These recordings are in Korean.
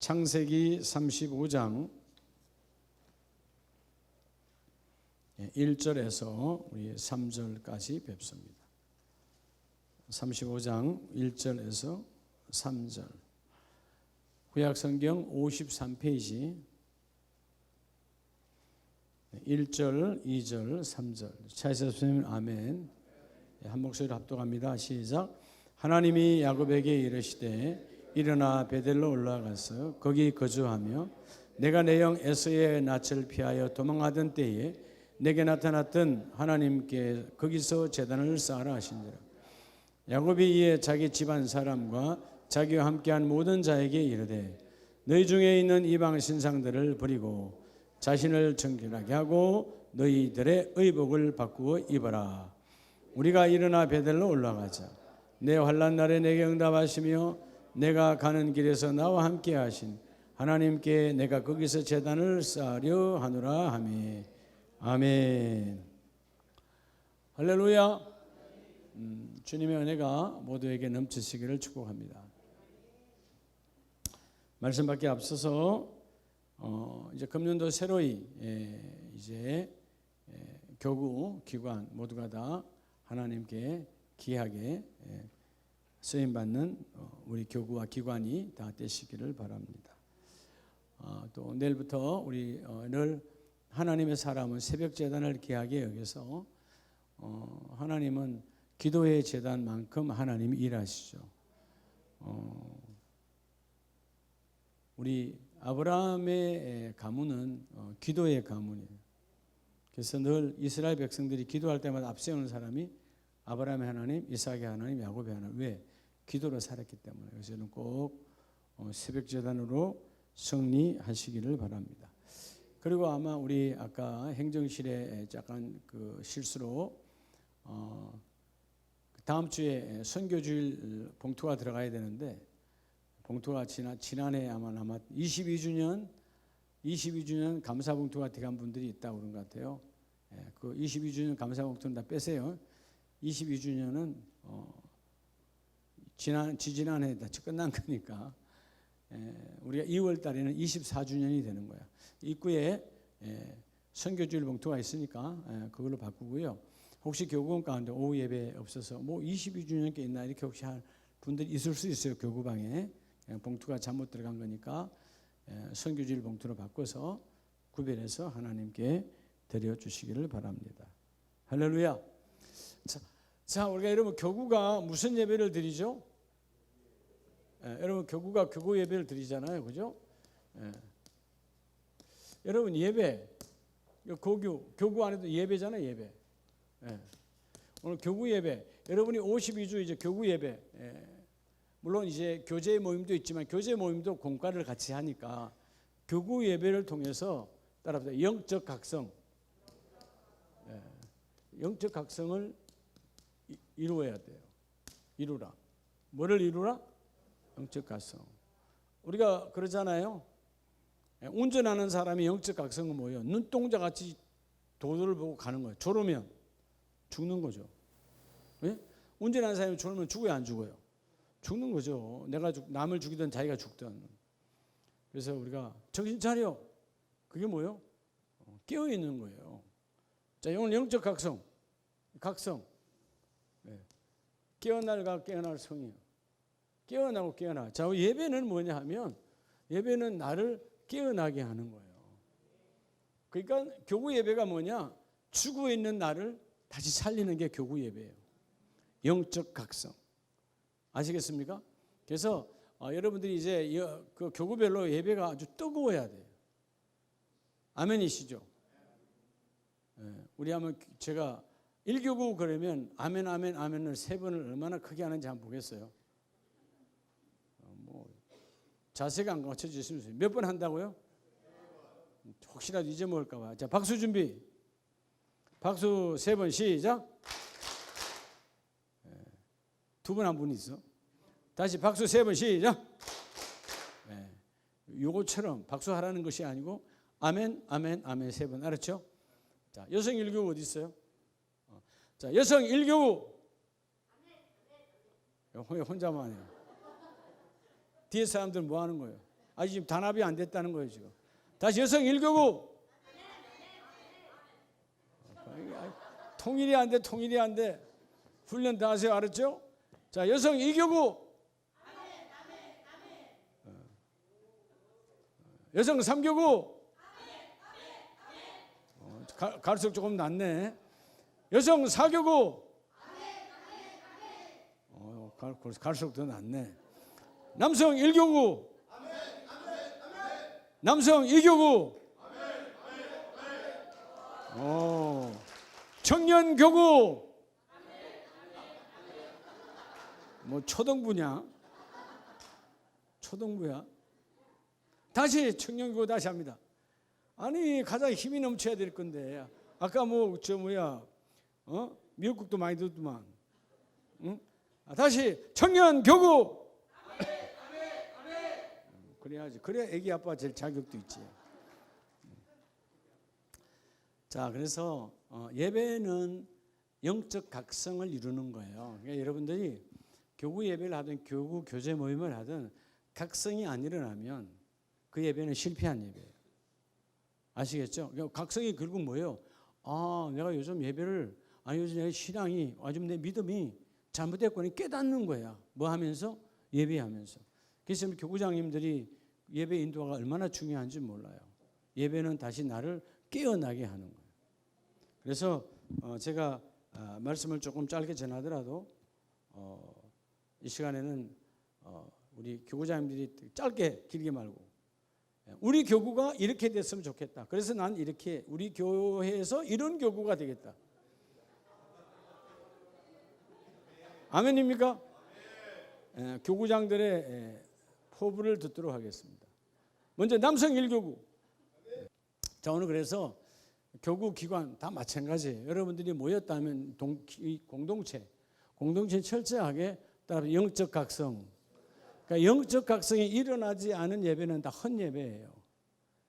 창세기 35장 1절에서 우리 3절까지 뵙습니다. 35장 1절에서 3절. 구약성경 53페이지 1절, 2절, 3절. 차에서 선생님 아멘. 한 목소리로 합독합니다. 시작. 하나님이 야곱에게 이르시되 일어나 베델로 올라가서 거기 거주하며 내가 내 영 에서의 낯을 피하여 도망하던 때에 내게 나타났던 하나님께 거기서 제단을 쌓으라 하신지라. 야곱이 이에 자기 집안 사람과 자기와 함께한 모든 자에게 이르되 너희 중에 있는 이방 신상들을 버리고 자신을 정결하게 하고 너희들의 의복을 바꾸어 입어라. 우리가 일어나 베델로 올라가자. 내 환난 날에 내게 응답하시며 내가 가는 길에서 나와 함께 하신 하나님께 내가 거기서 제단을 쌓으려 하노라 하며 아멘. 할렐루야. 주님의 은혜가 모두에게 넘치시기를 축복합니다. 말씀밖에 앞서서 이제 금년도 새로이 이제 교구 기관 모두가 다 하나님께 귀하게 쓰임 받는 우리 교구와 기관이 다 되시기를 바랍니다. 또 내일부터 우리 늘 하나님의 사람은 새벽 제단을 귀하게 여기서 하나님은 기도의 제단만큼 하나님이 일하시죠. 우리 아브라함의 가문은 기도의 가문이에요. 그래서 늘 이스라엘 백성들이 기도할 때마다 앞세우는 사람이 아브라함의 하나님, 이삭의 하나님, 야곱의 하나님. 왜? 기도로 살았기 때문에. 그래서 저는 꼭 새벽 제단으로 승리하시기를 바랍니다. 그리고 아마 우리 아까 행정실에 약간 그 실수로 다음 주에 선교주일 봉투가 들어가야 되는데 봉투가 지난해 아마 22주년 감사 봉투가 들어간 분들이 있다고 그런 것 같아요. 그 22주년 감사 봉투는 다 빼세요. 22주년은 지난해 다 끝난 거니까 우리가 2월 달에는 24주년이 되는 거야. 입구에 선교주일 봉투가 있으니까 그걸로 바꾸고요. 혹시 교구원 가운데 오후 예배 없어서 뭐 22주년께 있나 이렇게 혹시 할 분들이 있을 수 있어요. 교구방에 봉투가 잘못 들어간 거니까 선교주일 봉투로 바꿔서 구별해서 하나님께 드려주시기를 바랍니다. 할렐루야. 자, 우리가 여러분 교구가 무슨 예배를 드리죠? 여러분 교구가 교구 예배를 드리잖아요, 그죠? 여러분 예배, 교구 안에도 예배잖아요, 예배. 오늘 교구 예배, 여러분이 52주 이제 교구 예배. 물론 이제 교제 모임도 있지만 교제 모임도 공과를 같이 하니까 교구 예배를 통해서 따라합니다. 영적 각성, 영적 각성을 이루어야 돼요. 이루라. 뭐를 이루라? 영적 각성. 우리가 그러잖아요. 운전하는 사람이 영적 각성은 뭐예요? 눈동자같이 도로를 보고 가는 거예요. 졸으면 죽는 거죠. 왜? 운전하는 사람이 졸으면 죽어요, 안 죽어요? 죽는 거죠. 내가 남을 죽이든 자기가 죽든. 그래서 우리가 정신 차려. 그게 뭐예요? 깨어 있는 거예요. 자, 오늘 영적 각성. 깨어날과 깨어날 성이요. 깨어나고 깨어나. 자, 예배는 뭐냐 하면 예배는 나를 깨어나게 하는 거예요. 그러니까 교구 예배가 뭐냐? 죽어 있는 나를 다시 살리는 게 교구 예배예요. 영적 각성. 아시겠습니까? 그래서 여러분들이 이제 그 교구별로 예배가 아주 뜨거워야 돼요. 아멘이시죠? 우리 한번 제가 1교구 그러면 아멘 아멘 아멘을 3번을 얼마나 크게 하는지 한번 보겠어요. 뭐 자세가 안 갖춰지시면 몇 번 한다고요? 혹시라도 잊어먹을까 봐. 자, 박수 준비. 박수 3번 시작. 2번 한 분 있어. 다시 박수 3번 시작. 요거처럼 박수하라는 것이 아니고 아멘 아멘 아멘 3번. 알았죠? 자, 여성 1교구 어디 있어요? 자, 여성 1교구. 혼자만 해요. 뒤에 사람들은 뭐 하는 거예요? 아직 지금 단합이 안 됐다는 거예요 지금. 다시 여성 1교구. 통일이 안 돼, 통일이 안 돼. 훈련 다 하세요, 알았죠? 자, 여성 2교구. 여성 3교구. 갈수록 조금 낫네. 여성 4교구. 갈수록 더 낫네. 남성 1교구. 남성 2교구. 청년 교구. 뭐 초등부냐? 초등부야? 다시 청년 교구 다시 합니다. 아니 가장 힘이 넘쳐야 될 건데 아까 뭐 저 뭐야 미역국도 많이 듣더만. 응? 다시 청년 교구. 그래야지. 그래야 애기 아빠 될 자격도 있지. 자, 그래서 예배는 영적 각성을 이루는 거예요. 그러니까 여러분들이 교구 예배를 하든 교구 교제 모임을 하든 각성이 안 일어나면 그 예배는 실패한 예배예요. 아시겠죠? 각성이 결국 뭐예요? 아, 내가 요즘 예배를 요즘 내 신앙이 요즘 내 믿음이 잘못됐거니 깨닫는 거야. 뭐 하면서? 예배하면서. 그래서 교구장님들이 예배 인도가 얼마나 중요한지 몰라요. 예배는 다시 나를 깨어나게 하는 거예요. 그래서 제가 말씀을 조금 짧게 전하더라도 이 시간에는 우리 교구장님들이 짧게 길게 말고 우리 교구가 이렇게 됐으면 좋겠다. 그래서 난 이렇게 우리 교회에서 이런 교구가 되겠다. 아멘입니까? 교구장들의 포부를 듣도록 하겠습니다. 먼저 남성 1교구. 자, 오늘 그래서 교구 기관 다 마찬가지예요. 여러분들이 모였다면 공동체 철저하게 따라 영적 각성. 그러니까 영적 각성이 일어나지 않은 예배는 다 헛예배예요.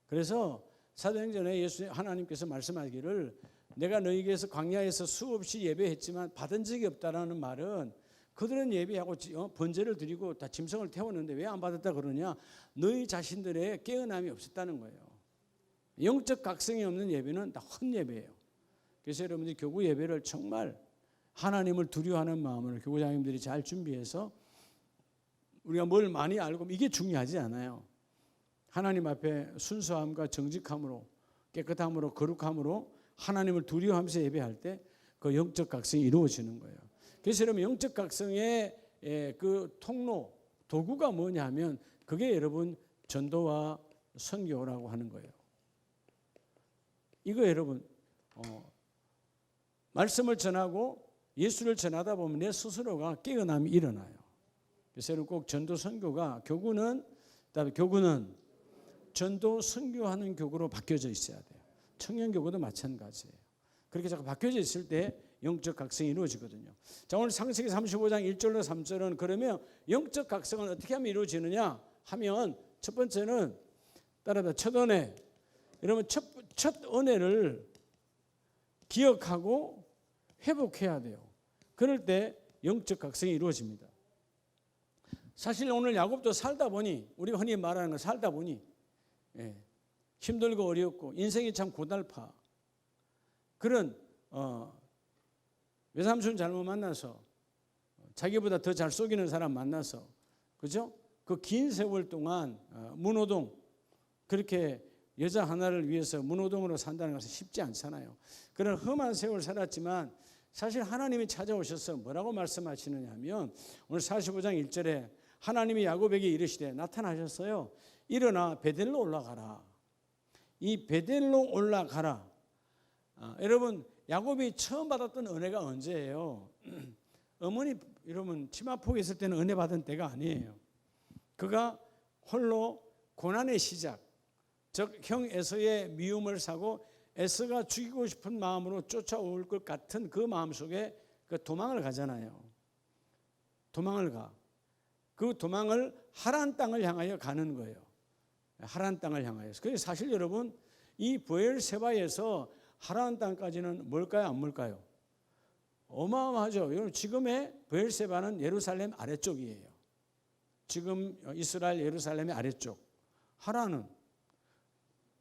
그래서 사도행전에 하나님께서 말씀하기를 내가 너희에게서 광야에서 수없이 예배했지만 받은 적이 없다라는 말은 그들은 예배하고 번제를 드리고 다 짐승을 태웠는데 왜 안 받았다 그러냐? 너희 자신들의 깨어남이 없었다는 거예요. 영적 각성이 없는 예배는 다 헛예배예요. 그래서 여러분들이 교구 예배를 정말 하나님을 두려워하는 마음으로 교구장님들이 잘 준비해서 우리가 뭘 많이 알고 이게 중요하지 않아요. 하나님 앞에 순수함과 정직함으로 깨끗함으로 거룩함으로 하나님을 두려워하면서 예배할 때 그 영적 각성이 이루어지는 거예요. 그래서 여러분 영적 각성의 그 통로 도구가 뭐냐면 그게 여러분 전도와 선교라고 하는 거예요. 이거 여러분 말씀을 전하고 예수를 전하다 보면 내 스스로가 깨어남이 일어나요. 그래서 여러분 꼭 전도 선교가 교구는 전도 선교하는 교구로 바뀌어져 있어야 돼요. 청년 교구도 마찬가지예요. 그렇게 자꾸 바뀌어져 있을 때 영적 각성이 이루어지거든요. 자, 오늘 창세기 35장 1절로 3절은 그러면 영적 각성은 어떻게 하면 이루어지느냐 하면 첫 번째는 따라다 첫 은혜. 여러분 첫 은혜를 기억하고 회복해야 돼요. 그럴 때 영적 각성이 이루어집니다. 사실 오늘 야곱도 살다 보니 우리가 흔히 말하는 거 살다 보니 힘들고 어렵고 인생이 참 고달파. 그런 외삼촌 잘못 만나서 자기보다 더 잘 속이는 사람 만나서 그죠? 그 긴 세월 동안 문호동 그렇게 여자 하나를 위해서 문호동으로 산다는 것은 쉽지 않잖아요. 그런 험한 세월 살았지만 사실 하나님이 찾아오셔서 뭐라고 말씀하시느냐 하면 오늘 45장 1절에 하나님이 야곱에게 이르시되 나타나셨어요. 일어나 베델로 올라가라. 이 베델로 올라가라. 여러분 야곱이 처음 받았던 은혜가 언제예요? 어머니 여러분 치마폭에 있을 때는 은혜 받은 때가 아니에요. 그가 홀로 고난의 시작 즉 형 에서의 미움을 사고 에서가 죽이고 싶은 마음으로 쫓아올 것 같은 그 마음속에 그 도망을 가잖아요. 도망을 가. 그 도망을 하란 땅을 향하여 가는 거예요. 하란 땅을 향하여서. 그래서 사실 여러분 이 브엘세바에서 하란 땅까지는 뭘까요? 안 뭘까요? 어마어마하죠. 여러분 지금의 브엘세바는 예루살렘 아래쪽이에요. 지금 이스라엘 예루살렘의 아래쪽. 하란은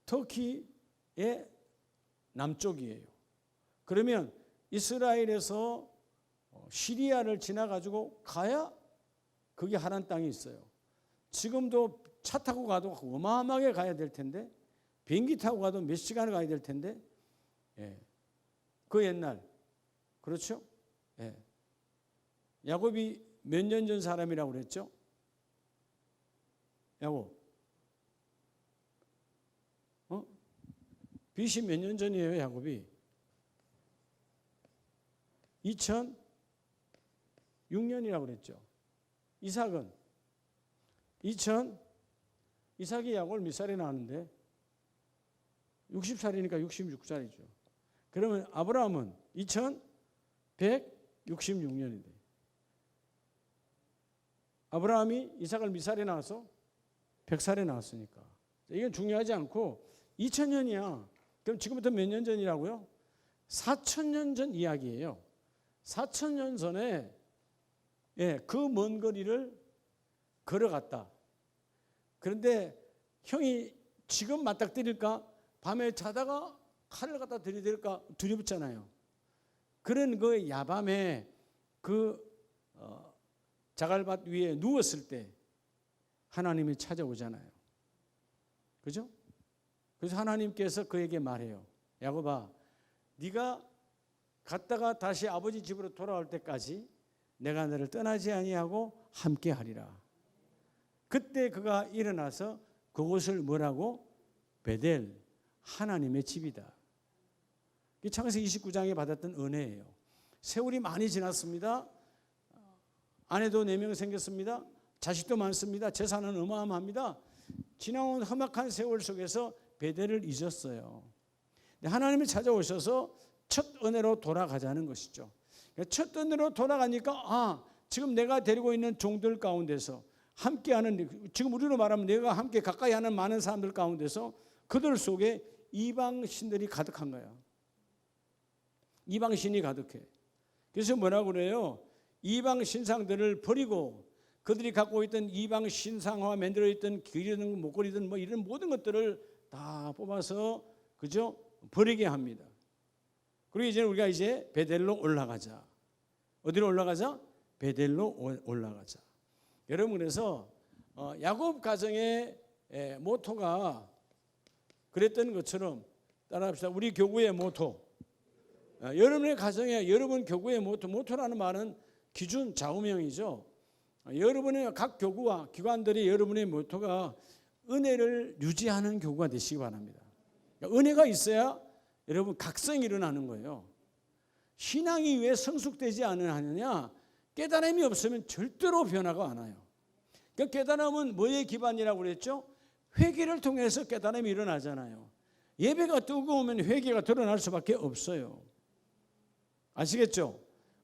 터키의 남쪽이에요. 그러면 이스라엘에서 시리아를 지나가지고 가야 그게 하란 땅이 있어요. 지금도 차 타고 가도 어마어마하게 가야 될 텐데, 비행기 타고 가도 몇 시간을 가야 될 텐데, 예. 그 옛날, 그렇죠? 예. 야곱이 몇 년 전 사람이라고 그랬죠? 야곱. BC 몇 년 전이에요, 야곱이? 2006년이라고 그랬죠. 이삭은 이삭이 야곱을 몇 살에 낳았는데 60살이니까 66살이죠. 그러면 아브라함은 2166년인데 아브라함이 이삭을 몇 살에 낳았어? 100살에 낳았으니까. 이건 중요하지 않고 2000년이야. 그럼 지금부터 몇 년 전이라고요? 4000년 전 이야기예요. 4000년 전에 그 먼 거리를 걸어갔다. 그런데 형이 지금 맞닥뜨릴까? 밤에 자다가 칼을 갖다 들이댈까? 두렵잖아요. 그런 그 야밤에 그 자갈밭 위에 누웠을 때 하나님이 찾아오잖아요. 그죠? 그래서 하나님께서 그에게 말해요. 야곱아, 네가 갔다가 다시 아버지 집으로 돌아올 때까지 내가 너를 떠나지 아니하고 함께 하리라. 그때 그가 일어나서 그곳을 뭐라고? 베델, 하나님의 집이다. 이게 창세기 29장에 받았던 은혜예요. 세월이 많이 지났습니다. 아내도 4명 생겼습니다. 자식도 많습니다. 재산은 어마어마합니다. 지나온 험악한 세월 속에서 베델을 잊었어요. 하나님이 찾아오셔서 첫 은혜로 돌아가자는 것이죠. 첫 은혜로 돌아가니까 지금 내가 데리고 있는 종들 가운데서 함께하는, 지금 우리로 말하면 내가 함께 가까이 하는 많은 사람들 가운데서 그들 속에 이방신들이 가득한 거야. 이방신이 가득해. 그래서 뭐라고 그래요? 이방 신상들을 버리고 그들이 갖고 있던 이방 신상화 만들어 있던 귀리든 목걸이든 뭐 이런 모든 것들을 다 뽑아서 그죠? 버리게 합니다. 그리고 이제 우리가 이제 베델로 올라가자. 어디로 올라가자? 베델로 올라가자. 여러분, 그래서 야곱 가정의 모토가 그랬던 것처럼 따라합시다. 우리 교구의 모토. 여러분의 가정에 여러분 교구의 모토라는 말은 기준 좌우명이죠. 여러분의 각 교구와 기관들이 여러분의 모토가 은혜를 유지하는 교구가 되시기 바랍니다. 은혜가 있어야 여러분 각성이 일어나는 거예요. 신앙이 왜 성숙되지 않느냐? 깨달음이 없으면 절대로 변화가 안 와요. 그 깨달음은 뭐의 기반이라고 그랬죠? 회개를 통해서 깨달음이 일어나잖아요. 예배가 뜨거우면 회개가 드러날 수밖에 없어요. 아시겠죠?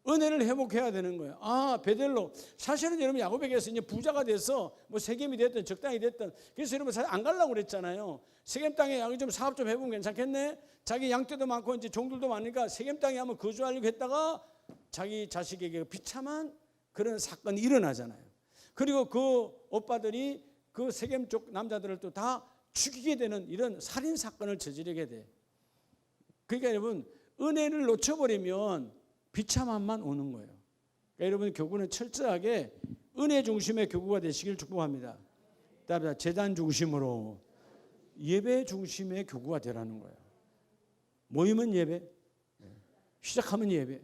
은혜를 회복해야 되는 거예요. 베델로. 사실은 여러분 야곱에게서 이제 부자가 돼서 뭐 세겜이 됐든 적당히 됐든, 그래서 여러분 사실 안 가려고 그랬잖아요. 세겜 땅에 양이 좀 사업 좀 해보면 괜찮겠네. 자기 양떼도 많고 이제 종들도 많으니까 세겜 땅에 한번 거주하려고 했다가 자기 자식에게 비참한 그런 사건이 일어나잖아요. 그리고 그 오빠들이 그 세겜 쪽 남자들을 또 다 죽이게 되는 이런 살인 사건을 저지르게 돼. 그러니까 여러분 은혜를 놓쳐버리면 비참함만 오는 거예요. 그러니까 여러분 교구는 철저하게 은혜 중심의 교구가 되시길 축복합니다. 따라 제단 중심으로 예배 중심의 교구가 되라는 거예요. 모이면 예배, 시작하면 예배,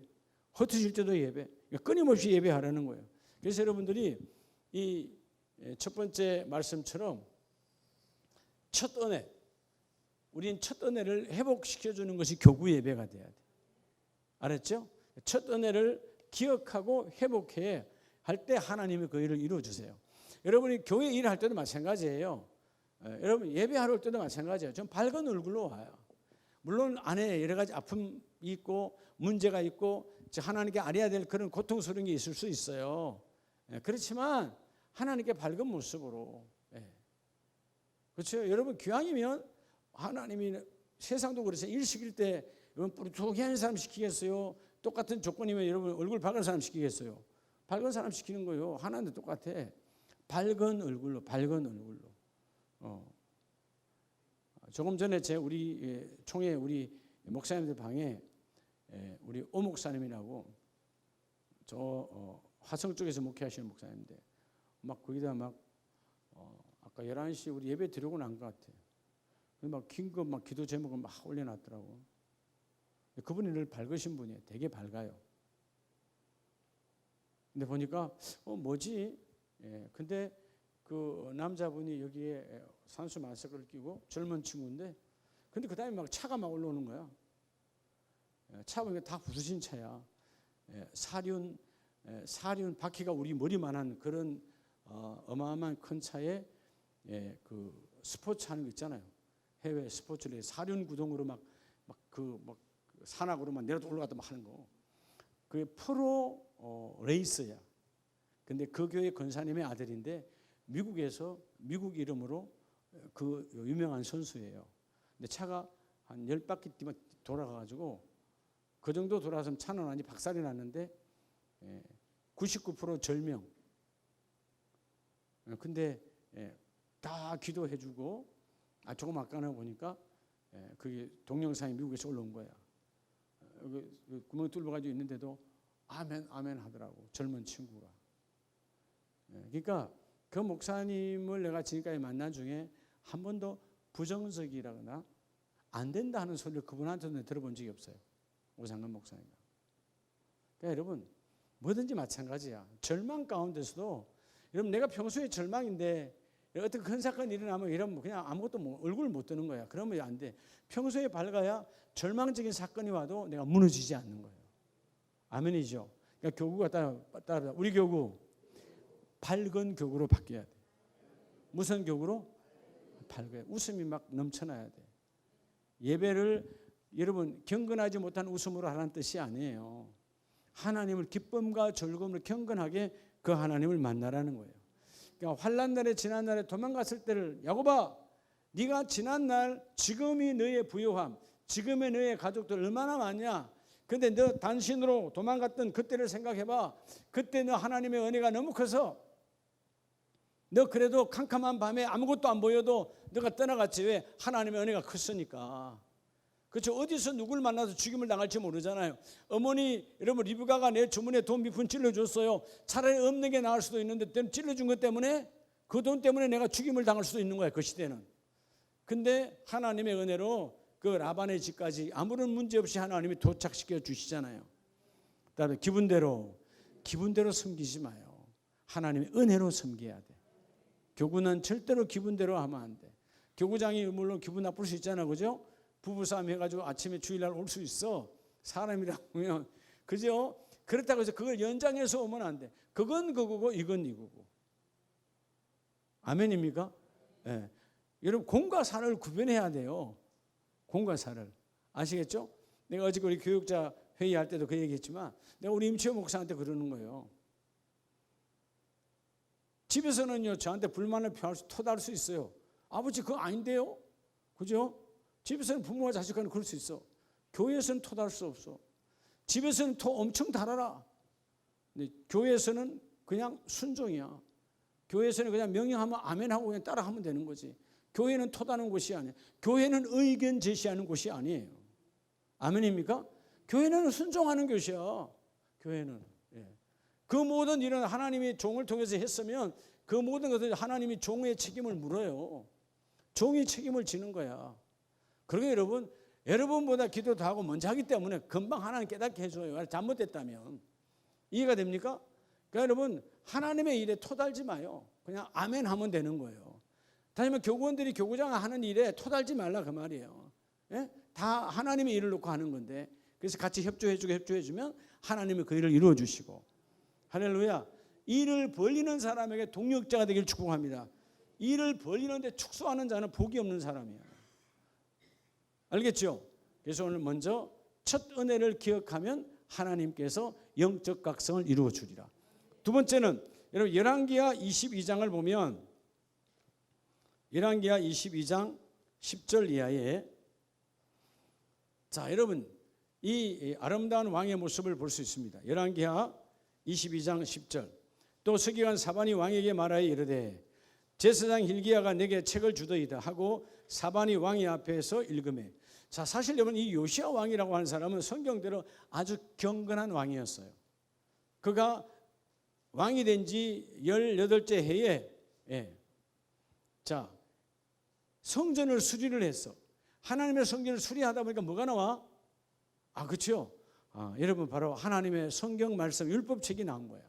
흩어질 때도 예배, 끊임없이 예배하라는 거예요. 그래서 여러분들이 이 첫 번째 말씀처럼 첫 은혜, 우린 첫 은혜를 회복시켜주는 것이 교구 예배가 돼야 돼. 알았죠? 첫 은혜를 기억하고 회복해 할 때 하나님이 그 일을 이루어주세요. 여러분이 교회 일할 때도 마찬가지예요. 여러분 예배하러 올 때도 마찬가지예요. 좀 밝은 얼굴로 와요. 물론 안에 여러 가지 아픔이 있고 문제가 있고 하나님께 알아야 될 그런 고통스러운 게 있을 수 있어요. 그렇지만 하나님께 밝은 모습으로. 그렇죠? 여러분 교양이면 하나님이 세상도 그렇죠. 일 시킬 때 여러분 뿌리토기한 사람 시키겠어요? 똑같은 조건이면 여러분 얼굴 밝은 사람 시키겠어요? 밝은 사람 시키는 거예요. 하나님도 똑같아. 밝은 얼굴로. 조금 전에 우리 총회 우리 목사님들 방에 우리 오 목사님이라고 저 화성 쪽에서 목회하시는 목사님인데 막 거기다 막 아까 11시 우리 예배 드리고 난 것 같아요. 막 긴급 막 기도 제목을 막 올려놨더라고. 그분이 늘 밝으신 분이에요. 되게 밝아요. 근데 보니까 뭐지? 근데 그 남자분이 여기에 산수 마스크를 끼고 젊은 친구인데 근데 그 다음에 막 차가 막 올라오는 거야. 차 보니까 다 부수신 차야. 사륜 바퀴가 우리 머리만한 그런 어마어마한 큰 차에 그 스포츠 하는 거 있잖아요. 해외 스포츠를 사륜 구동으로 막 산악으로 막 내려다 올라갔다 막 하는 거. 그게 프로 레이스야. 근데 그 교회 권사님의 아들인데 미국에서 미국 이름으로 그 유명한 선수예요. 근데 차가 한 10바퀴 뛰면 돌아가가지고 그 정도 돌아서면 차는 아니 박살이 났는데 99% 절명. 근데 다 기도해주고 조금 아까나 보니까 그게 동영상이 미국에서 올라온 거야. 구멍 뚫어가지고 있는데도 아멘 아멘 하더라고 젊은 친구가. 그러니까 그 목사님을 내가 지금까지 만난 중에 한 번도 부정적이라거나 안 된다 하는 소리를 그분한테는 들어본 적이 없어요. 오상근 목사님. 그러니까 여러분 뭐든지 마찬가지야. 절망 가운데서도 여러분 내가 평소에 절망인데 어떤 큰 사건이 일어나면 이러면 그냥 아무것도 얼굴 못 드는 거야. 그러면 안 돼. 평소에 밝아야 절망적인 사건이 와도 내가 무너지지 않는 거예요. 아멘이죠. 그러니까 교구가 따라 우리 교구 밝은 교구로 바뀌어야 돼. 무슨 교구로? 밝아요. 웃음이 막 넘쳐나야 돼. 예배를 여러분 경건하지 못한 웃음으로 하라는 뜻이 아니에요. 하나님을 기쁨과 즐거움을 경건하게 그 하나님을 만나라는 거예요. 그러니까 환난 날에 지난 날에 도망갔을 때를 야곱아 네가 지난 날 지금이 너의 부요함 지금의 너의 가족들 얼마나 많냐. 근데 너 단신으로 도망갔던 그때를 생각해봐. 그때 너 하나님의 은혜가 너무 커서 너 그래도 캄캄한 밤에 아무것도 안 보여도 너가 떠나갔지. 왜? 하나님의 은혜가 컸으니까. 그렇죠. 어디서 누굴 만나서 죽임을 당할지 모르잖아요. 어머니 여러분 리브가가 내 주머니에 돈 몇 푼 찔러줬어요. 차라리 없는 게 나을 수도 있는데 찔러준 것 때문에 그 돈 때문에 내가 죽임을 당할 수도 있는 거예요. 그 시대는. 근데 하나님의 은혜로 그 라반의 집까지 아무런 문제 없이 하나님이 도착시켜 주시잖아요. 그다음에 기분대로 섬기지 마요. 하나님의 은혜로 섬겨야 돼. 교구는 절대로 기분대로 하면 안 돼. 교구장이 물론 기분 나쁠 수 있잖아, 그죠? 부부싸움 해가지고 아침에 주일날 올 수 있어. 사람이라고 하면 그죠? 그렇다고 해서 그걸 연장해서 오면 안 돼. 그건 그거고 이건 이거고. 아멘입니까? 네. 여러분 공과 사를 구별해야 돼요. 공과 사를. 아시겠죠? 내가 어제 우리 교육자 회의할 때도 그 얘기했지만 내가 우리 임치호 목사한테 그러는 거예요. 집에서는요 저한테 불만을 토달 수 있어요. 아버지 그거 아닌데요? 그죠? 집에서는 부모와 자식 간에 그럴 수 있어. 교회에서는 토달 수 없어. 집에서는 토 엄청 달아라. 근데 교회에서는 그냥 순종이야. 교회에서는 그냥 명령하면 아멘하고 그냥 따라하면 되는 거지. 교회는 토다는 곳이 아니에요. 교회는 의견 제시하는 곳이 아니에요. 아멘입니까? 교회는 순종하는 곳이야. 교회는. 그 모든 일은 하나님이 종을 통해서 했으면 그 모든 것은 하나님이 종의 책임을 물어요. 종이 책임을 지는 거야. 그러게 여러분보다 기도도 하고 먼저 하기 때문에 금방 하나님 깨닫게 해줘요. 잘못됐다면. 이해가 됩니까? 그러니까 여러분 하나님의 일에 토달지 마요. 그냥 아멘 하면 되는 거예요. 다시 말해 교구원들이 교구장 하는 일에 토달지 말라 그 말이에요. 예? 다 하나님의 일을 놓고 하는 건데 그래서 같이 협조해주면 하나님이 그 일을 이루어 주시고 할렐루야. 일을 벌리는 사람에게 동력자가 되기를 축복합니다. 일을 벌리는데 축소하는 자는 복이 없는 사람이야. 알겠죠? 그래서 오늘 먼저 첫 은혜를 기억하면 하나님께서 영적 각성을 이루어 주리라. 두 번째는 여러분 열왕기하 22장을 보면 열왕기하 22장 10절 이하에 자 여러분 이 아름다운 왕의 모습을 볼 수 있습니다. 열왕기하 22장 10절 또 서기관 사반이 왕에게 말하여 이르되 제사장 hil기야가 내게 책을 주더이다 하고 사반이 왕이 앞에서 읽음에. 자, 사실 여러분 이 요시야 왕이라고 하는 사람은 성경대로 아주 경건한 왕이었어요. 그가 왕이 된 지 18째 해에 자, 성전을 수리를 했어. 하나님의 성전을 수리하다 보니까 뭐가 나와? 그렇죠. 여러분 바로 하나님의 성경 말씀 율법책이 나온 거야.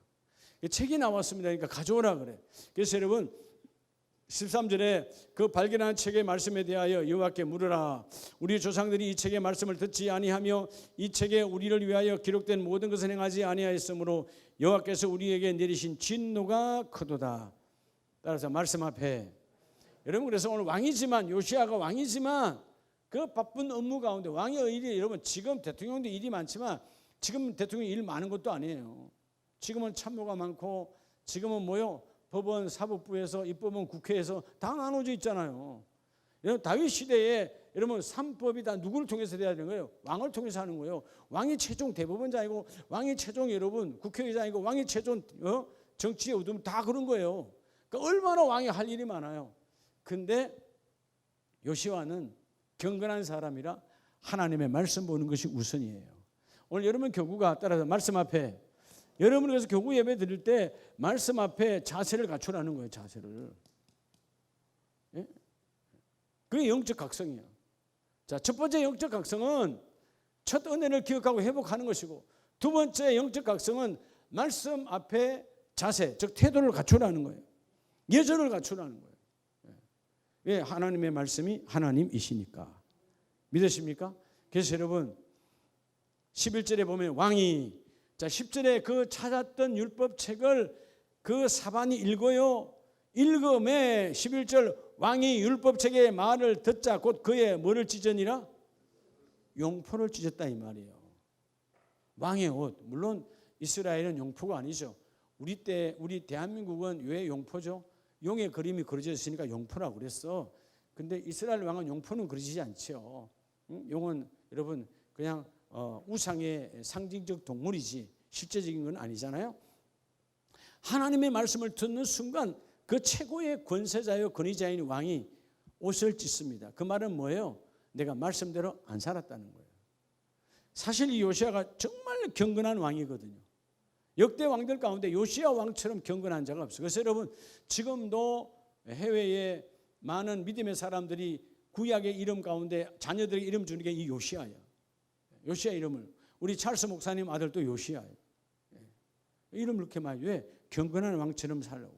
책이 나왔습니다. 그러니까 가져오라 그래. 그래서 여러분 13절에 그 발견한 책의 말씀에 대하여 여호와께 물으라. 우리 조상들이 이 책의 말씀을 듣지 아니하며 이 책에 우리를 위하여 기록된 모든 것을 행하지 아니하였으므로 여호와께서 우리에게 내리신 진노가 크도다. 따라서 말씀 앞에 여러분, 그래서 오늘 왕이지만, 요시야가 왕이지만 그 바쁜 업무 가운데 왕의 일이, 여러분 지금 대통령도 일이 많지만 지금 대통령이 일 많은 것도 아니에요. 지금은 참모가 많고 지금은 뭐요? 법원 사법부에서, 입법원 국회에서 다 나눠져 있잖아요. 여러분 다윗 시대에 여러분 3법이 다 누구를 통해서 돼야 되는 거예요? 왕을 통해서 하는 거예요. 왕이 최종 대법원장이고 왕이 최종 여러분 국회의장이고 왕이 최종 정치의 우두면 다 그런 거예요. 그러니까 얼마나 왕이 할 일이 많아요. 근데 요시야는 경건한 사람이라 하나님의 말씀 보는 것이 우선이에요. 오늘 여러분 교구가 따라서 말씀 앞에, 여러분 그래서 교구 예배 드릴 때 말씀 앞에 자세를 갖추라는 거예요. 자세를. 예? 그게 영적 각성이에요. 자, 첫 번째 영적 각성은 첫 은혜를 기억하고 회복하는 것이고, 두 번째 영적 각성은 말씀 앞에 자세, 즉 태도를 갖추라는 거예요. 예절을 갖추라는 거예요. 왜? 하나님의 말씀이 하나님이시니까. 믿으십니까? 그래서 여러분 11절에 보면 왕이, 자 10절에 그 찾았던 율법책을 그 사반이 읽어요. 읽음에 11절 왕이 율법책의 말을 듣자 곧 그의 뭐를 찢으니라? 용포를 찢었다 이 말이에요. 왕의 옷, 물론 이스라엘은 용포가 아니죠. 우리 대한민국은 왜 용포죠? 용의 그림이 그려져 있으니까 용포라고 그랬어. 근데 이스라엘 왕은 용포는 그려지지 않죠. 용은 여러분 그냥 우상의 상징적 동물이지 실제적인 건 아니잖아요. 하나님의 말씀을 듣는 순간 그 최고의 권세자요 권위자인 왕이 옷을 찢습니다. 그 말은 뭐예요? 내가 말씀대로 안 살았다는 거예요. 사실 이 요시야가 정말 경건한 왕이거든요. 역대 왕들 가운데 요시야 왕처럼 경건한 자가 없어요. 그래서 여러분 지금도 해외에 많은 믿음의 사람들이 구약의 이름 가운데 자녀들에게 이름 주는 게 이 요시야예요. 요시야 이름을, 우리 찰스 목사님 아들도 요시야예요. 이름을 이렇게 많이, 왜? 경건한 왕처럼 살라고.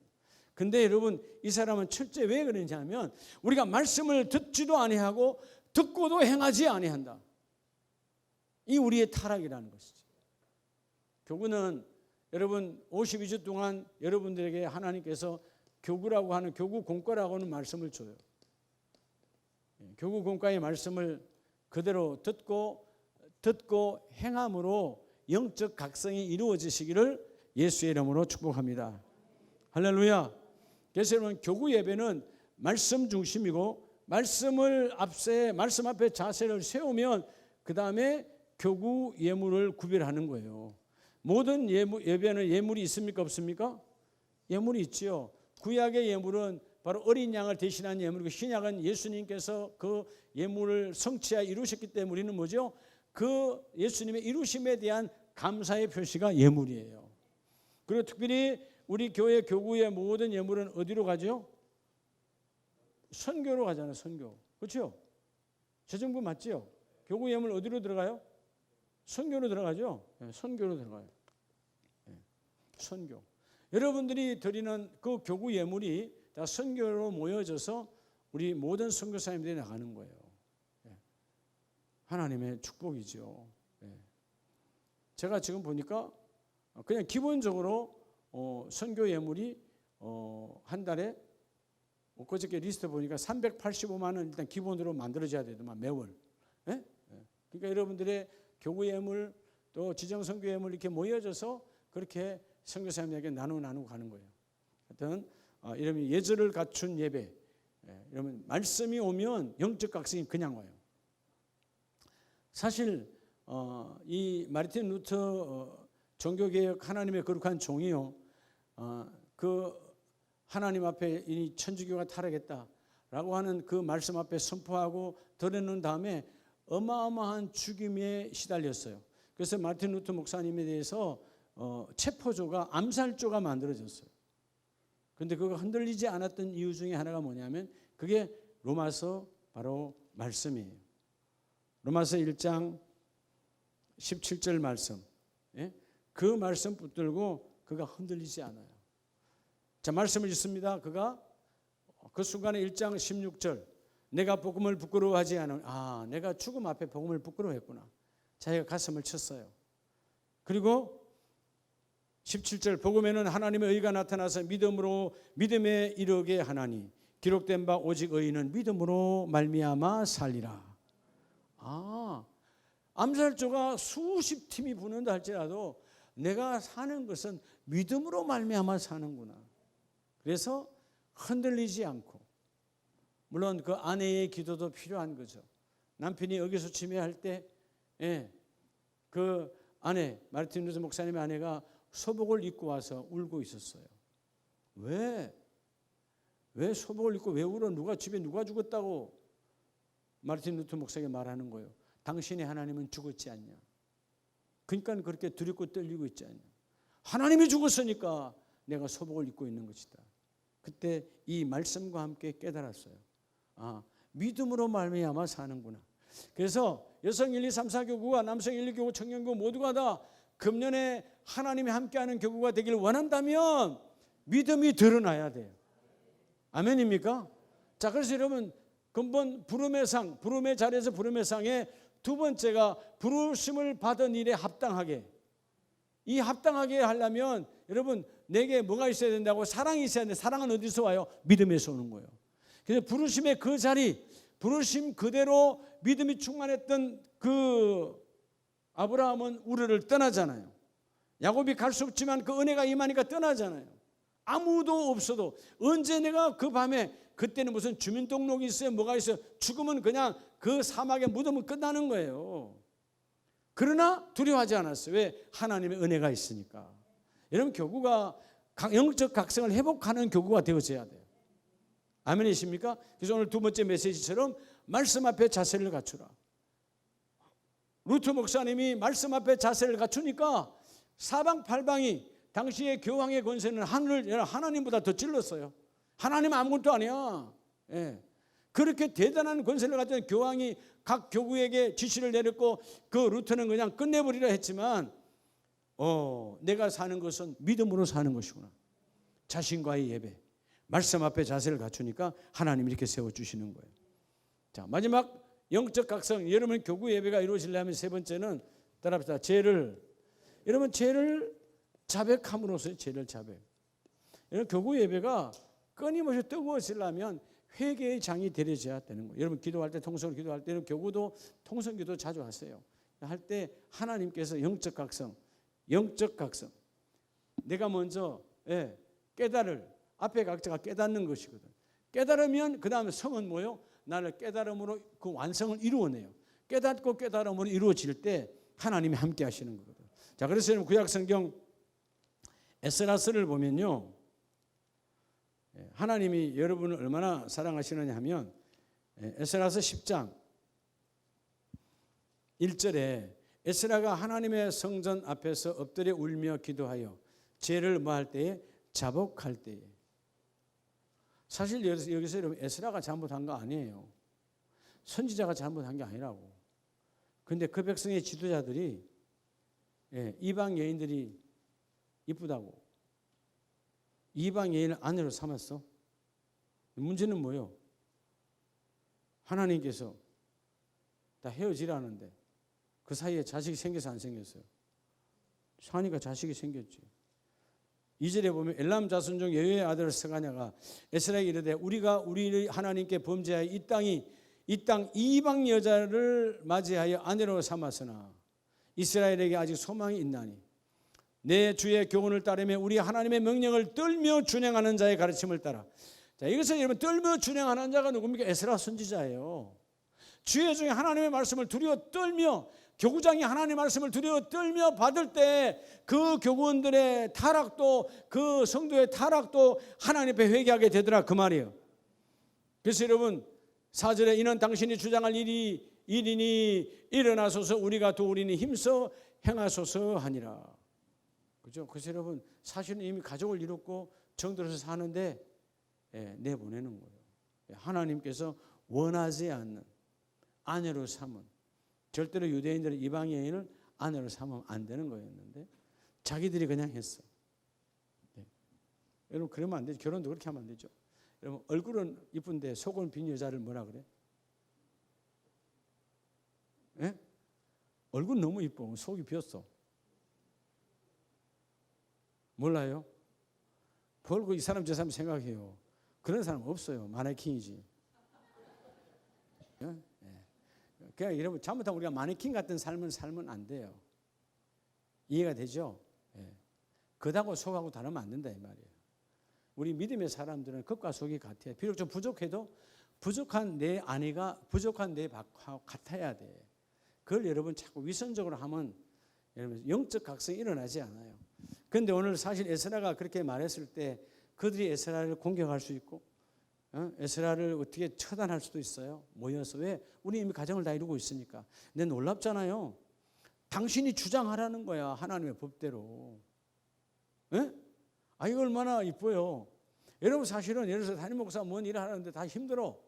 근데 여러분 이 사람은 첫째 왜 그러냐면 우리가 말씀을 듣지도 아니하고 듣고도 행하지 아니한다. 이 우리의 타락이라는 것이죠. 교구는 여러분 52주 동안 여러분들에게 하나님께서 교구라고 하는, 교구 공과라고 하는 말씀을 줘요. 교구 공과의 말씀을 그대로 듣고 행함으로 영적 각성이 이루어지시기를 예수의 이름으로 축복합니다. 할렐루야. 그래서 여러분 교구 예배는 말씀 중심이고 말씀 앞에 자세를 세우면 그 다음에 교구 예물을 구별하는 거예요. 모든 예배는 예물이 있습니까 없습니까? 예물이 있지요. 구약의 예물은 바로 어린 양을 대신한 예물이고 신약은 예수님께서 그 예물을 성취하여 이루셨기 때문에 우리는 뭐죠? 그 예수님의 이루심에 대한 감사의 표시가 예물이에요. 그리고 특별히 우리 교회 교구의 모든 예물은 어디로 가죠? 선교로 가잖아요. 선교. 그렇죠? 재정부 맞지요? 교구 예물 어디로 들어가요? 선교로 들어가죠. 선교로 들어가요. 선교. 여러분들이 드리는 그 교구 예물이 다 선교로 모여져서 우리 모든 선교사님들이 나가는 거예요. 하나님의 축복이죠. 제가 지금 보니까 그냥 기본적으로 선교 예물이 한 달에 그저께 리스트 보니까 385만 원 일단 기본으로 만들어져야 되더만 매월. 그러니까 여러분들의 교구 예물 또 지정 선교 예물 이렇게 모여져서 그렇게 선교사님에게 나누고 가는 거예요. 하여튼 이러면 예절을 갖춘 예배, 이러면 말씀이 오면 영적 각성이 그냥 와요. 사실 이 마르틴 루터 종교개혁 하나님의 거룩한 종이요, 그 하나님 앞에 이 천주교가 타락했다, 라고 하는 그 말씀 앞에 선포하고 드러낸 다음에 어마어마한 죽임에 시달렸어요. 그래서 마틴 루터 목사님에 대해서 체포조가 암살조가 만들어졌어요. 그런데 그거 흔들리지 않았던 이유 중에 하나가 뭐냐면 그게 로마서 바로 말씀이에요. 로마서 1장 17절 말씀. 예? 그 말씀 붙들고 그가 흔들리지 않아요. 자, 말씀을 읽습니다. 그가 그 순간에 1장 16절 내가 복음을 부끄러워하지 않은 내가 죽음 앞에 복음을 부끄러워했구나. 자기가 가슴을 쳤어요. 그리고 17절 복음에는 하나님의 의가 나타나서 믿음에 이르게 하나니 기록된 바 오직 의인은 믿음으로 말미암아 살리라. 암살조가 수십 팀이 붙는다 할지라도 내가 사는 것은 믿음으로 말미암아 사는구나. 그래서 흔들리지 않고, 물론 그 아내의 기도도 필요한 거죠. 남편이 의기소침해할 때 그 아내 마르틴 루터 목사님의 아내가 소복을 입고 와서 울고 있었어요. 왜 소복을 입고 왜 울어? 집에 누가 죽었다고 마르틴 루터 목사에게 말하는 거예요. 당신의 하나님은 죽었지 않냐. 그러니까 그렇게 두렵고 떨리고 있지 않냐. 하나님이 죽었으니까 내가 소복을 입고 있는 것이다. 그때 이 말씀과 함께 깨달았어요. 믿음으로 말미암아 사는구나. 그래서 여성 1, 2, 3, 4 교구와 남성 1, 2 교구, 청년 교구 모두가 다 금년에 하나님이 함께하는 교구가 되기를 원한다면 믿음이 드러나야 돼요. 아멘입니까? 자, 그래서 여러분 근본 부름의 상, 부름의 자리에서 부름의 상에 두 번째가 부르심을 받은 일에 합당하게. 이 합당하게 하려면 여러분 내게 뭐가 있어야 된다고? 사랑이 있어야 되는데 사랑은 어디서 와요? 믿음에서 오는 거예요. 그래서 부르심의 그 자리, 부르심 그대로 믿음이 충만했던 그 아브라함은 우르를 떠나잖아요. 야곱이 갈 수 없지만 그 은혜가 임하니까 떠나잖아요. 아무도 없어도 언제 내가 그 밤에 그때는 무슨 주민등록이 있어요? 뭐가 있어요? 죽으면 그냥 그 사막에 묻으면 끝나는 거예요. 그러나 두려워하지 않았어요. 왜? 하나님의 은혜가 있으니까. 여러분 교구가 영적 각성을 회복하는 교구가 되어져야 돼요. 아멘이십니까? 그래서 오늘 두 번째 메시지처럼 말씀 앞에 자세를 갖추라. 루터 목사님이 말씀 앞에 자세를 갖추니까 사방팔방이 당시의 교황의 권세는 하나님보다 더 찔렀어요. 하나님 아무것도 아니야. 그렇게 대단한 권세를 가진 교황이 각 교구에게 지시를 내렸고 그 루터는 그냥 끝내버리라 했지만 내가 사는 것은 믿음으로 사는 것이구나. 자신과의 예배, 말씀 앞에 자세를 갖추니까 하나님이 이렇게 세워주시는 거예요. 자, 마지막 영적 각성. 여러분 교구 예배가 이루어지려면 세 번째는 따라합시다. 여러분 죄를 자백함으로써 죄를 자백. 여러분 교구 예배가 끊임없이 뜨거워지려면 회개의 장이 되려져야 되는 거예요. 여러분 기도할 때 통성으로 기도할 때는 교구도 통성기도 자주 하세요. 할 때 하나님께서 영적 각성 내가 먼저 깨달을 앞에 각자가 깨닫는 것이거든. 깨달으면 그 다음에 성은 뭐예요? 나를 깨달음으로 그 완성을 이루어내요. 깨닫고 깨달음으로 이루어질 때 하나님이 함께 하시는 거거든. 자, 그래서 여러분 구약성경 에스라서를 보면요, 하나님이 여러분을 얼마나 사랑하시느냐 하면 에스라서 10장 1절에 에스라가 하나님의 성전 앞에서 엎드려 울며 기도하여 죄를 뭐할 때에? 자복할 때에. 사실 여기서 여러분 에스라가 잘못한 거 아니에요. 선지자가 잘못한 게 아니라고. 그런데 그 백성의 지도자들이 이방 여인들이 이쁘다고 이방 여인을 아내로 삼았어. 문제는 뭐예요? 하나님께서 다 헤어지라는데 그 사이에 자식이 생겨서 안 생겼어요. 사니까 자식이 생겼지. 2절에 보면 엘람 자손 중 여호의 아들 스가냐가 에스라에게 이르되 우리가 우리 하나님께 범죄하여 이 땅 이방 여자를 맞이하여 아내로 삼았으나 이스라엘에게 아직 소망이 있나니 내 주의 교훈을 따르며 우리 하나님의 명령을 떨며 준행하는 자의 가르침을 따라. 자, 이것은 여러분 떨며 준행하는 자가 누굽니까? 에스라 선지자예요. 주의 중에 하나님의 말씀을 두려워 떨며 교구장이 하나님의 말씀을 두려워 떨며 받을 때 그 교구원들의 타락도 그 성도의 타락도 하나님 앞에 회개하게 되더라 그 말이에요. 그래서 여러분 4절에 이는 당신이 주장할 일이니 일어나소서 우리가 도우리니 힘써 행하소서 하니라. 그죠? 그래서 여러분 사실은 이미 가족을 이뤘고 정들어서 사는데 내보내는 거예요. 하나님께서 원하지 않는 아내로 삼은, 절대로 유대인들은 이방 여인을 아내로 삼으면 안 되는 거였는데 자기들이 그냥 했어. 여러분 그러면 안 되죠. 결혼도 그렇게 하면 안 되죠. 여러분 얼굴은 이쁜데 속은 빈 여자를 뭐라 그래? 얼굴 너무 이뻐. 속이 비었어. 몰라요? 벌고 이 사람 저 사람 생각해요. 그런 사람 없어요. 마네킹이지. 그러니까 여러분 잘못하면 우리가 마네킹 같은 삶을 살면 안 돼요. 이해가 되죠? 겉하고 속하고 다르면 안 된다 이 말이에요. 우리 믿음의 사람들은 겉과 속이 같아요. 비록 좀 부족해도 부족한 내 아내가 부족한 내 밖하고 같아야 돼. 그걸 여러분 자꾸 위선적으로 하면 여러분 영적 각성이 일어나지 않아요. 그런데 오늘 사실 에스라가 그렇게 말했을 때 그들이 에스라를 공격할 수 있고 에스라를 어떻게 처단할 수도 있어요. 모여서. 왜? 우리 이미 가정을 다 이루고 있으니까. 근데 놀랍잖아요. 당신이 주장하라는 거야. 하나님의 법대로. 이거 얼마나 이뻐요. 여러분 사실은 예를 들어서 담임 목사 뭔 일을 하는데 다 힘들어.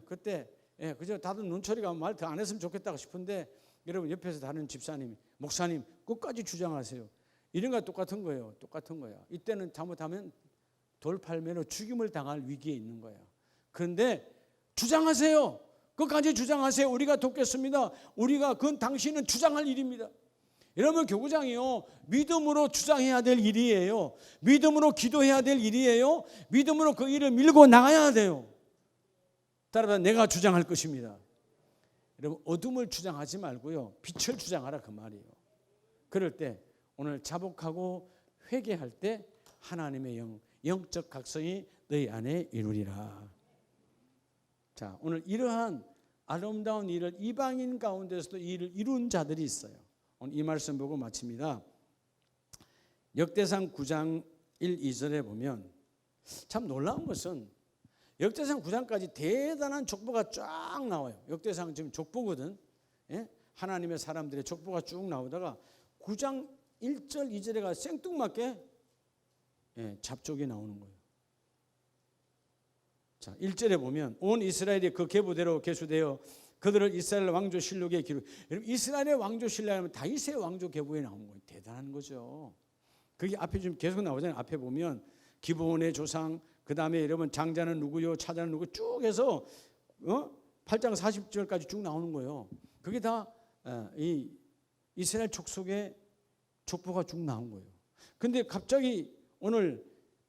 그때 그저 다들 눈초리가 말 더 안 했으면 좋겠다고 싶은데 여러분 옆에서 다른 집사님이 목사님 끝까지 주장하세요. 이런 거 똑같은 거예요. 똑같은 거야. 이때는 잘못하면 돌팔매로 죽임을 당할 위기에 있는 거야. 그런데 주장하세요. 끝까지 주장하세요. 우리가 돕겠습니다. 그건 당신은 주장할 일입니다. 여러분 교구장이요. 믿음으로 주장해야 될 일이에요. 믿음으로 기도해야 될 일이에요. 믿음으로 그 일을 밀고 나가야 돼요. 따라서 내가 주장할 것입니다. 여러분 어둠을 주장하지 말고요. 빛을 주장하라 그 말이에요. 그럴 때 오늘 자복하고 회개할 때 하나님의 영적 각성이 너희 안에 이루리라. 자, 오늘 이러한 아름다운 일을 이방인 가운데서도 이 일을 이룬 자들이 있어요. 오늘 이 말씀 보고 마칩니다. 역대상 9장 1, 2절에 보면 참 놀라운 것은 역대상 9장까지 대단한 족보가 쫙 나와요. 역대상 지금 족보거든. 하나님의 사람들의 족보가 쭉 나오다가 9장 1절 2절에 가 생뚱맞게 잡족이 나오는 거예요. 자, 1절에 보면 온 이스라엘이 그 계보대로 계수되어 그들을 이스라엘 왕조 실록에 기록. 여러분 이스라엘의 왕조 실록하면 다윗의 왕조 계보에 나온 거예요. 대단한 거죠. 그게 앞에 좀 계속 나오잖아요. 앞에 보면 기브온의 조상, 그 다음에 여러분 장자는 누구요, 차자는 누구 쭉 해서 8장 40절까지 쭉 나오는 거예요. 그게 다 이 이스라엘 족속의 족보가 쭉 나온 거예요. 근데 갑자기 오늘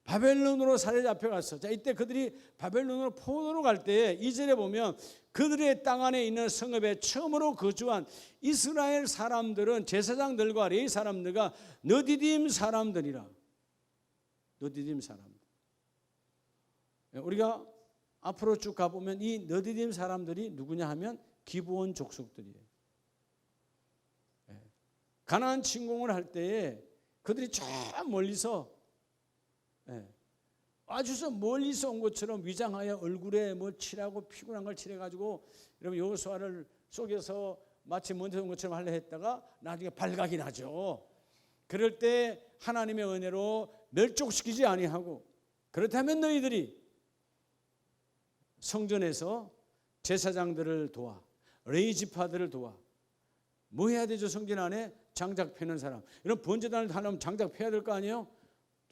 바벨론으로 사로잡혀갔어. 자, 이때 그들이 바벨론으로 포로로 갈 때 2절에 보면 그들의 땅 안에 있는 성읍에 처음으로 거주한 이스라엘 사람들은 제사장들과 레위 사람들과 너디딤 사람들이라. 너디딤 사람들. 우리가 앞으로 쭉 가보면 이 너디딤 사람들이 누구냐 하면 기브온 족속들이에요. 가나안 침공을 할 때에 그들이 저 멀리서 아주 멀리서 온 것처럼 위장하여 얼굴에 뭐 칠하고 피곤한 걸 칠해가지고 여러분 여호수아를 속여서 마치 먼저 온 것처럼 하려 했다가 나중에 발각이 나죠. 그럴 때 하나님의 은혜로 멸족시키지 아니하고 그렇다면 너희들이 성전에서 제사장들을 도와 레위 지파들을 도와 뭐 해야 되죠? 성전 안에 장작 패는 사람. 이런 번제단을 하려면 장작 패야 될 거 아니에요?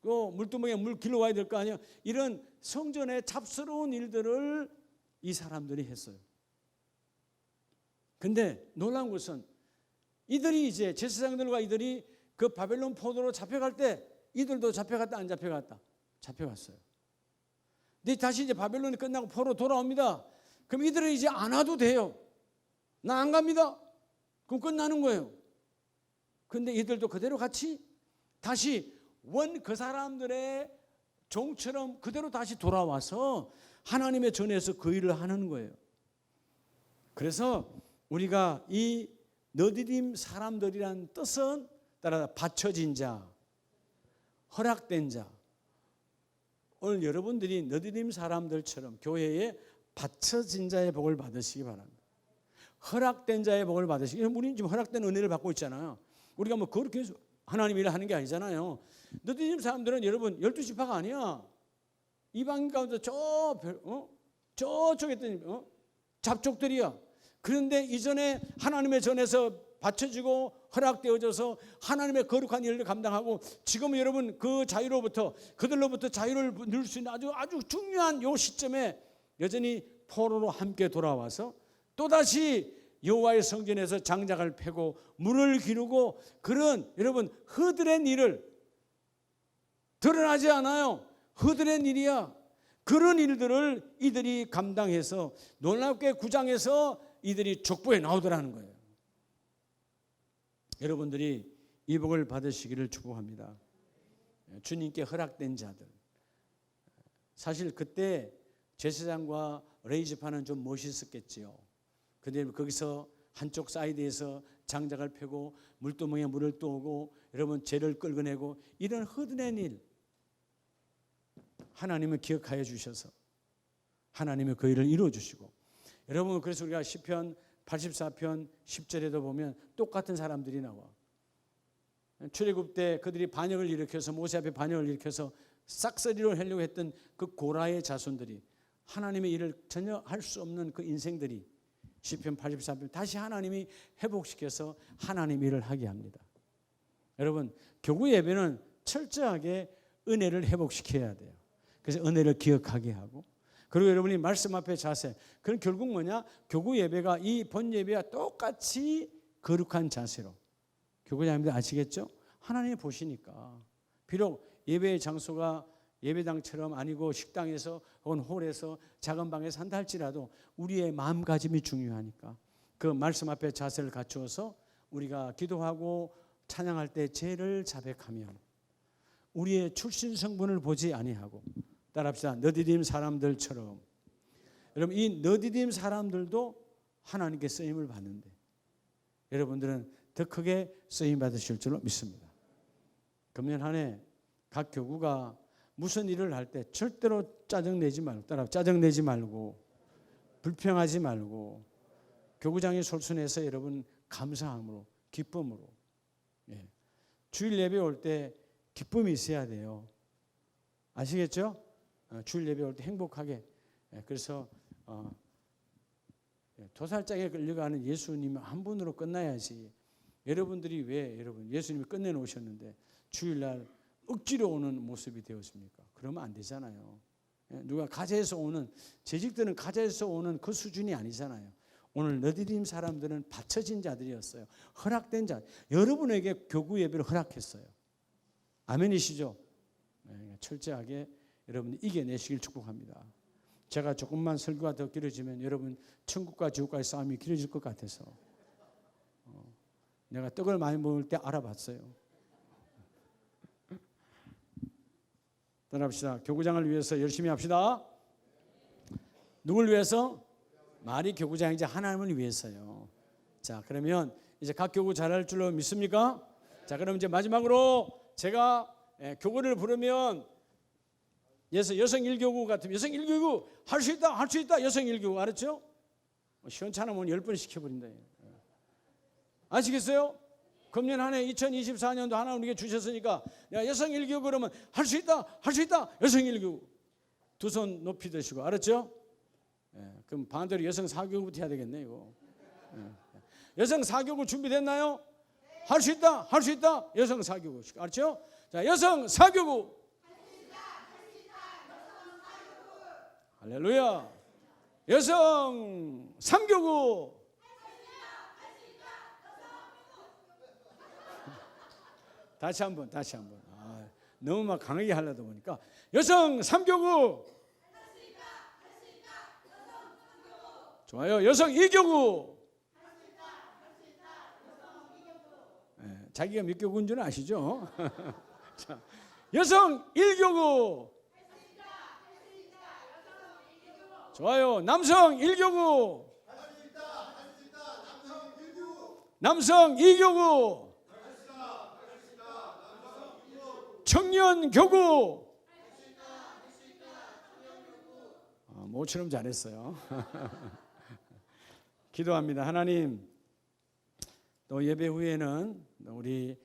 그 물두멍에 물 길러와야 될 거 아니에요? 이런 성전의 잡스러운 일들을 이 사람들이 했어요. 근데 놀라운 것은 이들이 이제 제사장들과 이들이 그 바벨론 포로로 잡혀갈 때 이들도 잡혀갔다 안 잡혀갔다? 잡혀갔어요. 근데 다시 이제 바벨론이 끝나고 포로 돌아옵니다. 그럼 이들은 이제 안 와도 돼요. 나 안 갑니다. 그럼 끝나는 거예요. 근데 이들도 그대로 같이 다시 그 사람들의 종처럼 그대로 다시 돌아와서 하나님의 전에서 그 일을 하는 거예요. 그래서 우리가 이 너디딤 사람들이란 뜻은 따라 바쳐진 자, 허락된 자, 오늘 여러분들이 너디딤 사람들처럼 교회에 받쳐진 자의 복을 받으시기 바랍니다. 허락된 자의 복을 받으시기. 우리는 지금 허락된 은혜를 받고 있잖아요. 우리가 뭐 그렇게 해서 하나님 일을 하는 게 아니잖아요. 너디딤 사람들은 여러분 12지파가 아니야. 이방 가운데 저쪽에 있던 잡족들이야. 그런데 이전에 하나님의 전에서 받쳐지고 허락되어져서 하나님의 거룩한 일을 감당하고 지금 여러분 그 자유로부터 그들로부터 자유를 누릴 수 있는 아주 중요한 요 시점에 여전히 포로로 함께 돌아와서 또다시 여호와의 성전에서 장작을 패고 문을 기르고 그런 여러분 허드렛 일을 드러나지 않아요. 허드렛 일이야. 그런 일들을 이들이 감당해서 놀랍게 9장에서 이들이 족보에 나오더라는 거예요. 여러분들이 이 복을 받으시기를 축복합니다. 주님께 허락된 자들. 사실 그때 제사장과 레위지파는 좀 멋있었겠지요. 그런데 거기서 한쪽 사이드에서 장작을 펴고 물두멍에 물을 떠오고 여러분 죄를 끌어내고 이런 허드렛 일 하나님은 기억하여 주셔서 하나님의 그 일을 이루어 주시고 여러분 그래서 우리가 시편 84편 10절에도 보면 똑같은 사람들이 나와. 출애굽 때 그들이 반역을 일으켜서 모세 앞에 반역을 일으켜서 싹쓸이로 하려고 했던 그 고라의 자손들이 하나님의 일을 전혀 할 수 없는 그 인생들이 시편 84편 다시 하나님이 회복시켜서 하나님 일을 하게 합니다. 여러분 교구 예배는 철저하게 은혜를 회복시켜야 돼요. 그래서 은혜를 기억하게 하고 그리고 여러분이 말씀 앞에 자세 그건 결국 뭐냐 교구 예배가 이 본 예배와 똑같이 거룩한 자세로 교구장님들 아시겠죠? 하나님이 보시니까 비록 예배의 장소가 예배당처럼 아니고 식당에서 혹은 홀에서 작은 방에서 한다 할지라도 우리의 마음가짐이 중요하니까 그 말씀 앞에 자세를 갖추어서 우리가 기도하고 찬양할 때 죄를 자백하면 우리의 출신 성분을 보지 아니하고 따라합시다. 너디딤 사람들처럼 여러분 이 너디딤 사람들도 하나님께 쓰임을 받는데 여러분들은 더 크게 쓰임 받으실 줄로 믿습니다. 금년 한 해 각 교구가 무슨 일을 할 때 절대로 짜증내지 말고 따라 짜증내지 말고 불평하지 말고 교구장이 솔선해서 여러분 감사함으로 기쁨으로 주일 예배 올 때 기쁨이 있어야 돼요. 아시겠죠? 주일 예배 올 때 행복하게 그래서 도살장에 끌려가는 예수님 한 분으로 끝나야지. 여러분들이 왜 여러분 예수님이 끝내놓으셨는데 주일날 억지로 오는 모습이 되었습니까? 그러면 안 되잖아요. 누가 가자에서 오는 재직들은 가자에서 오는 그 수준이 아니잖아요. 오늘 너디딤 사람들은 받쳐진 자들이었어요. 허락된 자. 여러분에게 교구 예배를 허락했어요. 아멘이시죠? 철저하게 여러분이 이겨내시길 축복합니다. 제가 조금만 설교가 더 길어지면 여러분 천국과 지옥과의 싸움이 길어질 것 같아서 내가 떡을 많이 먹을 때 알아봤어요. 떠납시다. 교구장을 위해서 열심히 합시다. 누굴 위해서? 말이 교구장이지 하나님을 위해서요. 자, 그러면 이제 각 교구 잘할 줄로 믿습니까? 자, 그럼 이제 마지막으로 제가 교구를 부르면 여성 1교구 같으면 여성 1교구 할 수 있다 할 수 있다 여성 1교구 알았죠? 시원찮으면 10번 시켜버린다. 아시겠어요? 금년 한 해 2024년도 하나 우리에게 주셨으니까 여성 1교구 그러면 할 수 있다 할 수 있다 여성 1교구 두 손 높이 드시고 알았죠? 그럼 반대로 여성 4교구부터 해야 되겠네 이거. 여성 4교구 준비됐나요? 할 수 있다 할 수 있다 여성 4교구 알았죠? 자 여성 4교구 할렐루야. 여성 3교구 다시 한번 너무 막 강하게 하려다 보니까 여성 3교구 좋아요. 여성 2교구 자기가 몇 교구인 줄 아시죠? 자, 여성 1교구 좋아요. 남성 1교구 남성 2교구 청년 교구 모처럼 잘했어요. 기도합니다. 하나님, 또 예배 후에는 우리